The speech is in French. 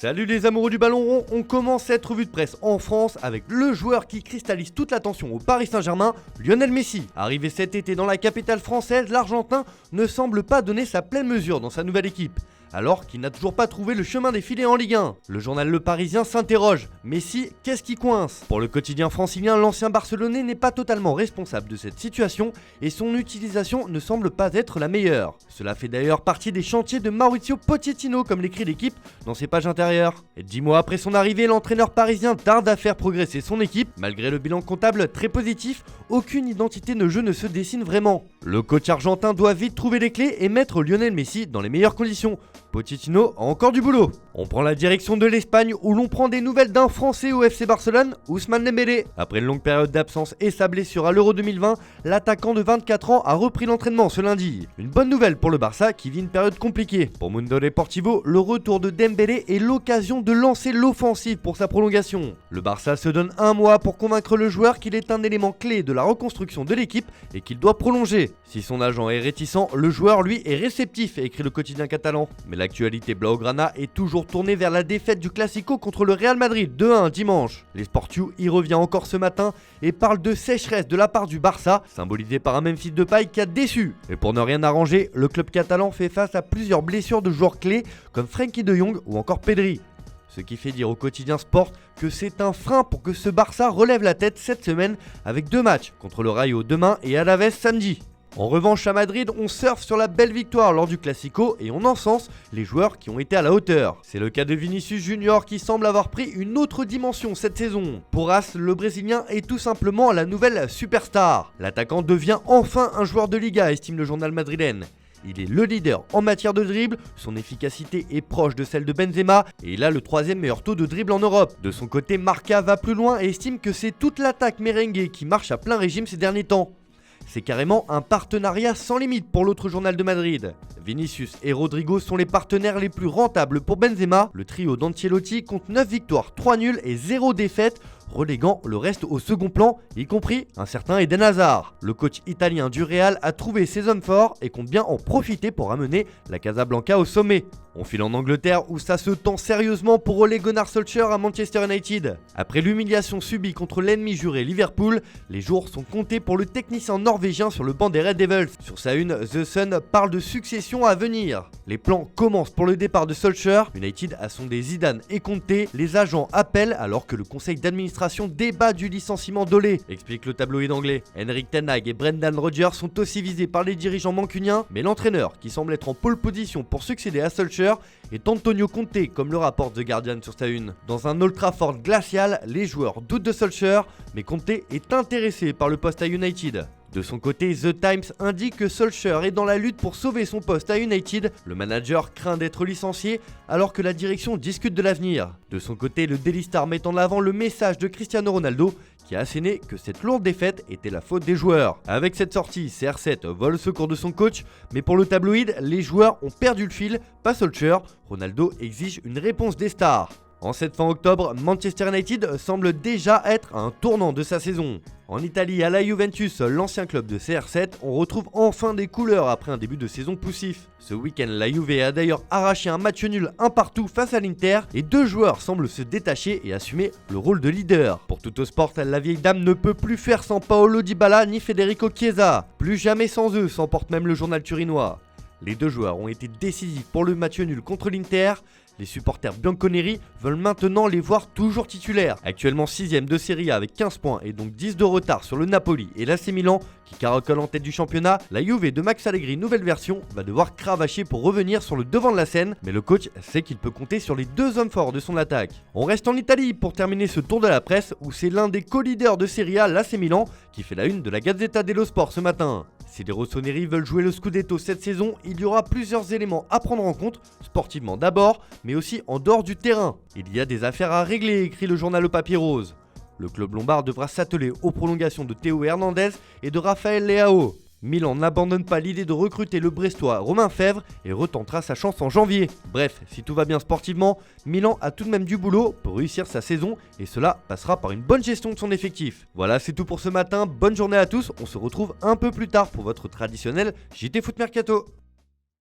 Salut les amoureux du ballon rond, on commence cette revue de presse en France avec le joueur qui cristallise toute l'attention au Paris Saint-Germain, Lionel Messi. Arrivé cet été dans la capitale française, l'Argentin ne semble pas donner sa pleine mesure dans sa nouvelle équipe, alors qu'il n'a toujours pas trouvé le chemin des filets en Ligue 1. Le journal Le Parisien s'interroge, Messi, qu'est-ce qui coince? Pour le quotidien francilien, l'ancien Barcelonais n'est pas totalement responsable de cette situation et son utilisation ne semble pas être la meilleure. Cela fait d'ailleurs partie des chantiers de Mauricio Pochettino, comme l'écrit l'équipe dans ses pages intérieures. Et 10 mois après son arrivée, l'entraîneur parisien tarde à faire progresser son équipe. Malgré le bilan comptable très positif, aucune identité de jeu ne se dessine vraiment. Le coach argentin doit vite trouver les clés et mettre Lionel Messi dans les meilleures conditions. Pochettino a encore du boulot. On prend la direction de l'Espagne où l'on prend des nouvelles d'un Français au FC Barcelone, Ousmane Dembélé. Après une longue période d'absence et sa blessure à l'Euro 2020, l'attaquant de 24 ans a repris l'entraînement ce lundi. Une bonne nouvelle pour le Barça qui vit une période compliquée. Pour Mundo Deportivo, le retour de Dembélé est l'occasion de lancer l'offensive pour sa prolongation. Le Barça se donne un mois pour convaincre le joueur qu'il est un élément clé de la reconstruction de l'équipe et qu'il doit prolonger. Si son agent est réticent, le joueur lui est réceptif, écrit le quotidien catalan. Mais l'actualité blaugrana est toujours tournée vers la défaite du Classico contre le Real Madrid 2-1 dimanche. Les Sportiu y revient encore ce matin et parle de sécheresse de la part du Barça, symbolisé par un Memphis Depay qui a déçu. Et pour ne rien arranger, le club catalan fait face à plusieurs blessures de joueurs clés comme Frenkie de Jong ou encore Pedri. Ce qui fait dire au quotidien Sport que c'est un frein pour que ce Barça relève la tête cette semaine avec 2 matchs contre le Rayo demain et Alaves samedi. En revanche à Madrid, on surfe sur la belle victoire lors du Classico et on encense les joueurs qui ont été à la hauteur. C'est le cas de Vinicius Junior qui semble avoir pris une autre dimension cette saison. Pour As, le Brésilien est tout simplement la nouvelle superstar. L'attaquant devient enfin un joueur de Liga, estime le journal madrilène. Il est le leader en matière de dribble, son efficacité est proche de celle de Benzema et il a le 3e meilleur taux de dribble en Europe. De son côté, Marca va plus loin et estime que c'est toute l'attaque merengue qui marche à plein régime ces derniers temps. C'est carrément un partenariat sans limite pour l'autre journal de Madrid. Vinicius et Rodrigo sont les partenaires les plus rentables pour Benzema. Le trio d'Ancelotti compte 9 victoires, 3 nuls et 0 défaites, reléguant le reste au second plan, y compris un certain Eden Hazard. Le coach italien du Real a trouvé ses hommes forts et compte bien en profiter pour amener la Casablanca au sommet. On file en Angleterre où ça se tend sérieusement pour Ole Gunnar Solskjaer à Manchester United. Après l'humiliation subie contre l'ennemi juré Liverpool, les jours sont comptés pour le technicien norvégien sur le banc des Red Devils. Sur sa une, The Sun parle de succession à venir. Les plans commencent pour le départ de Solskjaer. United a sondé Zidane et Conte. Les agents appellent alors que le conseil d'administration débat du licenciement d'Ole, explique le tabloïd anglais. Henrik Ten Hag et Brendan Rodgers sont aussi visés par les dirigeants mancuniens, mais l'entraîneur qui semble être en pole position pour succéder à Solskjaer est Antonio Conte, comme le rapporte The Guardian sur sa une. Dans un Old Trafford glacial, les joueurs doutent de Solskjaer, mais Conte est intéressé par le poste à United. De son côté, The Times indique que Solskjaer est dans la lutte pour sauver son poste à United. Le manager craint d'être licencié alors que la direction discute de l'avenir. De son côté, le Daily Star met en avant le message de Cristiano Ronaldo qui a asséné que cette lourde défaite était la faute des joueurs. Avec cette sortie, CR7 vole au secours de son coach, mais pour le tabloïd, les joueurs ont perdu le fil, pas Solskjaer. Ronaldo exige une réponse des stars. En cette fin octobre, Manchester United semble déjà être à un tournant de sa saison. En Italie, à la Juventus, l'ancien club de CR7, on retrouve enfin des couleurs après un début de saison poussif. Ce week-end, la Juve a d'ailleurs arraché un match nul 1 partout face à l'Inter et 2 joueurs semblent se détacher et assumer le rôle de leader. Pour Tuttosport, la vieille dame ne peut plus faire sans Paolo Dybala ni Federico Chiesa. Plus jamais sans eux, s'emporte même le journal turinois. Les 2 joueurs ont été décisifs pour le match nul contre l'Inter. Les supporters bianconeri veulent maintenant les voir toujours titulaires. Actuellement 6ème de Serie A avec 15 points et donc 10 de retard sur le Napoli et l'AC Milan qui caracole en tête du championnat, la Juve de Max Allegri nouvelle version va devoir cravacher pour revenir sur le devant de la scène, mais le coach sait qu'il peut compter sur les 2 hommes forts de son attaque. On reste en Italie pour terminer ce tour de la presse où c'est l'un des co-leaders de Serie A, l'AC Milan, qui fait la une de la Gazzetta dello Sport ce matin. Si les rossoneri veulent jouer le Scudetto cette saison, il y aura plusieurs éléments à prendre en compte, sportivement d'abord, mais aussi en dehors du terrain. Il y a des affaires à régler, écrit le journal au papier rose. Le club lombard devra s'atteler aux prolongations de Théo Hernandez et de Raphaël Leao. Milan n'abandonne pas l'idée de recruter le Brestois Romain Fèvre et retentera sa chance en janvier. Bref, si tout va bien sportivement, Milan a tout de même du boulot pour réussir sa saison et cela passera par une bonne gestion de son effectif. Voilà, c'est tout pour ce matin, bonne journée à tous, on se retrouve un peu plus tard pour votre traditionnel JT Foot Mercato.